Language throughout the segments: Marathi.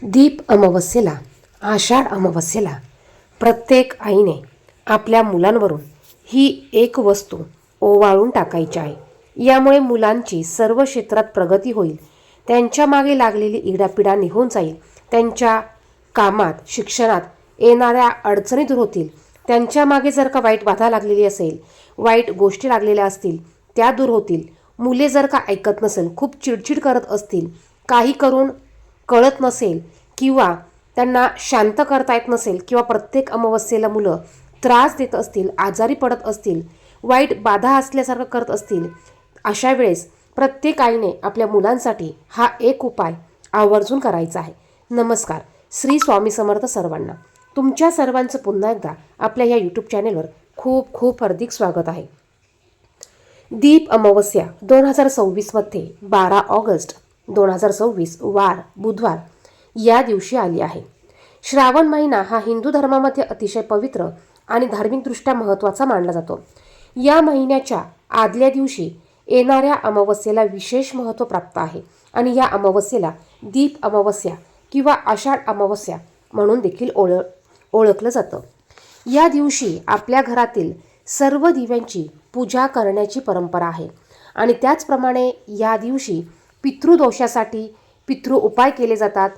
दीप अमावस्येला, आषाढ अमावस्येला प्रत्येक आईने आपल्या मुलांवरून ही एक वस्तू ओवाळून टाकायची आहे. यामुळे मुलांची सर्व क्षेत्रात प्रगती होईल. त्यांच्या मागे लागलेली इडापिडा निघून जाईल. त्यांच्या कामात, शिक्षणात येणाऱ्या अडचणी दूर होतील. त्यांच्या मागे जर का वाईट बाधा लागलेली असेल, वाईट गोष्टी लागलेल्या असतील, त्या दूर होतील. मुले जर का ऐकत नसेल, खूप चिडचिड करत असतील, काही करून कळत नसेल किंवा त्यांना शांत करता येत नसेल किंवा प्रत्येक अमावस्येला मुलं त्रास देत असतील, आजारी पडत असतील, वाईट बाधा असल्यासारखं करत असतील, अशा वेळेस प्रत्येक आईने आपल्या मुलांसाठी हा एक उपाय आवर्जून करायचा आहे. नमस्कार, श्री स्वामी समर्थ सर्वांना. तुमच्या सर्वांचं पुन्हा एकदा आपल्या या यूट्यूब चॅनेलवर खूप खूप हार्दिक स्वागत आहे. दीप अमावस्या 2026मध्ये 12 ऑगस्ट 2026 वार बुधवार या दिवशी आली आहे. श्रावण महिना हा हिंदू धर्मामध्ये अतिशय पवित्र आणि धार्मिकदृष्ट्या महत्त्वाचा मानला जातो. या महिन्याच्या आदल्या दिवशी येणाऱ्या अमावस्येला विशेष महत्त्व प्राप्त आहे आणि या अमावस्येला दीप अमावस्या किंवा आषाढ अमावस्या म्हणून देखील ओळखलं जातं. या दिवशी आपल्या घरातील सर्व दिव्यांची पूजा करण्याची परंपरा आहे आणि त्याचप्रमाणे या दिवशी पितृदोषासाठी पितृ उपाय केले जातात.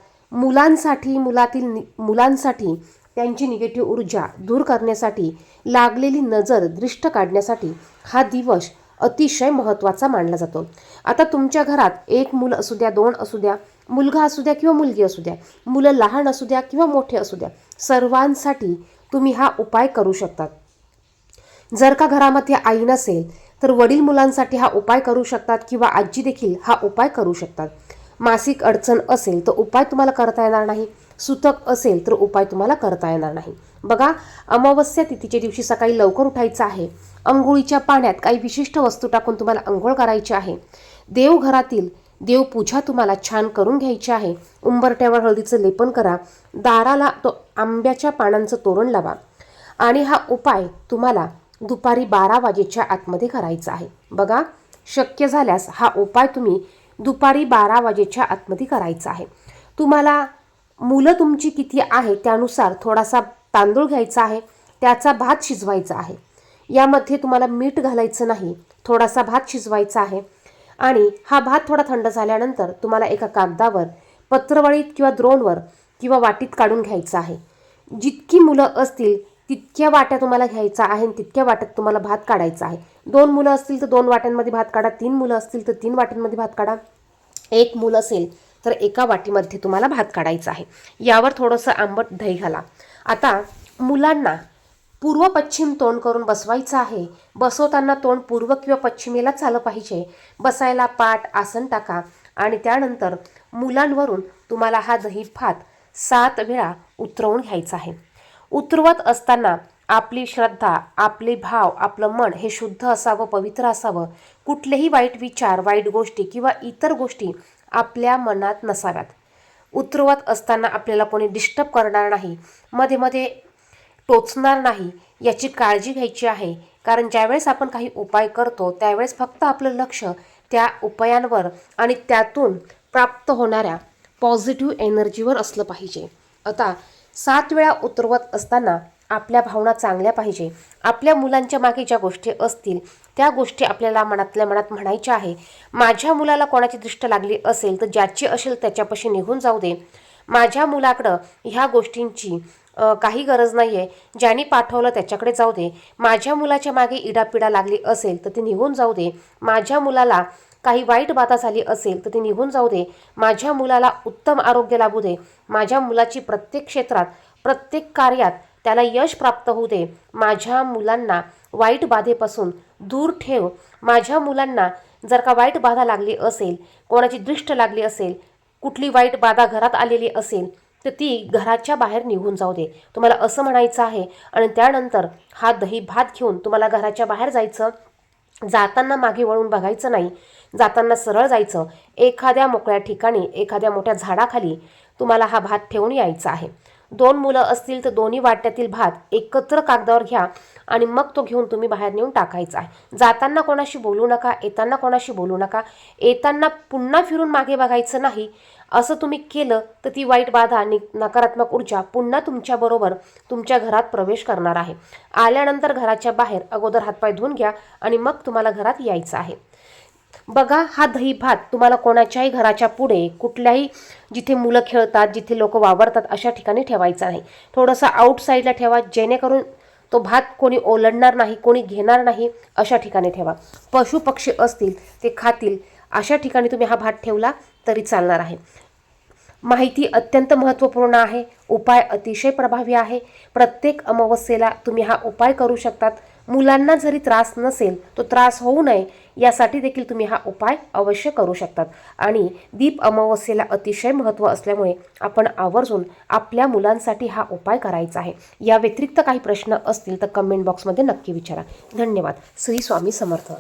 मुलांसाठी त्यांची निगेटिव्ह ऊर्जा दूर करण्यासाठी, लागलेली नजर दृष्ट काढण्यासाठी हा दिवस अतिशय महत्त्वाचा मानला जातो. आता तुमच्या घरात एक मूल असू द्या, दोन असू द्या, मुलगा असू द्या किंवा मुलगी असू द्या, मुलं लहान असू द्या किंवा मोठे असू द्या, सर्वांसाठी तुम्ही हा उपाय करू शकतात. जर का घरामध्ये आई नसेल तर वडील मुलांसाठी हा उपाय करू शकतात किंवा आजी देखील हा उपाय करू शकतात. मासिक अडचण असेल तर उपाय तुम्हाला करता येणार नाही. सुतक असेल तर उपाय तुम्हाला करता येणार नाही. बघा, अमावस्या तिथीच्या दिवशी सकाळी लवकर उठायचं आहे. अंघोळीच्या पाण्यात काही विशिष्ट वस्तू टाकून तुम्हाला अंघोळ करायची आहे. देवघरातील देवपूजा तुम्हाला छान करून घ्यायची आहे. उंबरट्यावर हळदीचं लेपन करा. दाराला आंब्याच्या पानांचं तोरण लावा आणि हा उपाय तुम्हाला दुपारी 12 वाजेच्या आतमध्ये करायचा आहे. बघा, शक्य झाल्यास हा उपाय तुम्ही दुपारी 12 वाजेच्या आतमध्ये करायचा आहे. तुम्हाला मुलं तुमची किती आहे त्यानुसार थोडासा तांदूळ घ्यायचा आहे, त्याचा भात शिजवायचा आहे. यामध्ये तुम्हाला मीठ घालायचं नाही, थोडासा भात शिजवायचा आहे आणि हा भात थोडा थंड झाल्यानंतर तुम्हाला एका कागदावर, पत्रवळीत किंवा द्रोणवर किंवा वाटीत काढून घ्यायचं आहे. जितकी मुलं असतील तितक्या वाट्या तुम्हाला घ्यायचा आहे आणि तितक्या वाट्यात तुम्हाला भात काढायचा आहे. 2 मुलं असतील तर 2 वाट्यांमध्ये भात काढा, 3 मुलं असतील तर 3 वाट्यांमध्ये भात काढा, 1 मुलं असेल तर एका वाटीमध्ये तुम्हाला भात काढायचा आहे. यावर थोडंसं आंबट दही घाला. आता मुलांना पूर्व पश्चिम तोंड करून बसवायचं आहे. बसवताना तोंड पूर्व किंवा पश्चिमेलाच आलं पाहिजे. बसायला पाठ आसन टाका आणि त्यानंतर मुलांवरून तुम्हाला हा दही भात 7 वेळा उतरवून घ्यायचा आहे. उतरवत असताना आपली श्रद्धा, आपले भाव, आपलं मन हे शुद्ध असावं, पवित्र असावं. कुठलेही वाईट विचार, वाईट गोष्टी किंवा इतर गोष्टी आपल्या मनात नसाव्यात. उतरवत असताना आपल्याला कोणी डिस्टर्ब करणार नाही, मध्ये मध्ये टोचणार नाही, याची काळजी घ्यायची आहे. कारण ज्यावेळेस आपण काही उपाय करतो त्यावेळेस फक्त आपलं लक्ष त्या उपायांवर आणि त्यातून प्राप्त होणाऱ्या पॉझिटिव्ह एनर्जीवर असलं पाहिजे. आता 7 वेळा उतरवत असताना आपल्या भावना चांगल्या पाहिजे. आपल्या मुलांच्या मागे ज्या गोष्टी असतील त्या गोष्टी आपल्याला मनातल्या मनात म्हणायच्या आहे. माझ्या मुलाला कोणाची दृष्ट लागली असेल तर ज्याची असेल त्याच्यापाशी निघून जाऊ दे. माझ्या मुलाकडं ह्या गोष्टींची काही गरज नाही आहे. ज्यांनी पाठवलं त्याच्याकडे जाऊ दे. माझ्या मुलाच्या मागे इडापिडा लागली असेल तर ती निघून जाऊ दे. माझ्या मुलाला काही वाईट बाधा झाली असेल तर ती निघून जाऊ दे. माझ्या मुलाला उत्तम आरोग्य लाभू दे. माझ्या मुलाची प्रत्येक क्षेत्रात, प्रत्येक कार्यात त्याला यश प्राप्त होऊ दे. माझ्या मुलांना वाईट बाधेपासून दूर ठेव. माझ्या मुलांना जर का वाईट बाधा लागली असेल, कोणाची दृष्ट लागली असेल, कुठली वाईट बाधा घरात आलेली असेल तर ती घराच्या बाहेर निघून जाऊ दे. तुम्हाला असं म्हणायचं आहे आणि त्यानंतर हा दही भात घेऊन तुम्हाला घराच्या बाहेर जायचं. जाताना मागे वळून बघायचं नाही. जाताना सरळ जायचं. एखाद्या मोकळ्या ठिकाणी, एखाद्या मोठ्या झाडाखाली तुम्हाला हा भात ठेवून यायचा आहे. 2 मुलं असतील तर दोन्ही वाट्यातील भात एकत्र कागदावर घ्या आणि मग तो घेऊन तुम्ही बाहेर नेऊन टाकायचा आहे. जाताना कोणाशी बोलू नका, येताना कोणाशी बोलू नका. येताना पुन्हा फिरून मागे बघायचं नाही असं तुम्ही केलं तर ती वाईट बाधा आणि नकारात्मक ऊर्जा पुन्हा तुमच्याबरोबर तुमच्या घरात प्रवेश करणार आहे. आल्यानंतर घराच्या बाहेर अगोदर हातपाय धुवून घ्या आणि मग तुम्हाला घरात यायचं आहे. बघा, हा दही भात तुम्हाला कोणाच्याही घराच्या पुढे, कुठल्याही जिथे मुलं खेळतात, जिथे लोक वावरतात अशा ठिकाणी ठेवायचा नाही. थोडंसं आउटसाईडला ठेवा, जेणेकरून तो भात कोणी ओलांडणार नाही, कोणी घेणार नाही अशा ठिकाणी ठेवा. पशु पक्षी असतील ते खातील अशा ठिकाणी तुम्ही हा भात ठेवला तरी चालणार आहे. माहिती अत्यंत महत्त्वपूर्ण आहे. उपाय अतिशय प्रभावी आहे. प्रत्येक अमावस्येला तुम्ही हा उपाय करू शकतात. मुलांना जरी त्रास नसेल, तो त्रास होऊ नये यासाठी देखील तुम्ही हा उपाय अवश्य करू शकतात. आणि दीप अमावस्येला अतिशय महत्त्व असल्यामुळे आपण आवर्जून आपल्या मुलांसाठी हा उपाय करायचा आहे. या व्यतिरिक्त काही प्रश्न असतील तर कमेंट बॉक्समध्ये नक्की विचारा. धन्यवाद. श्री स्वामी समर्थ.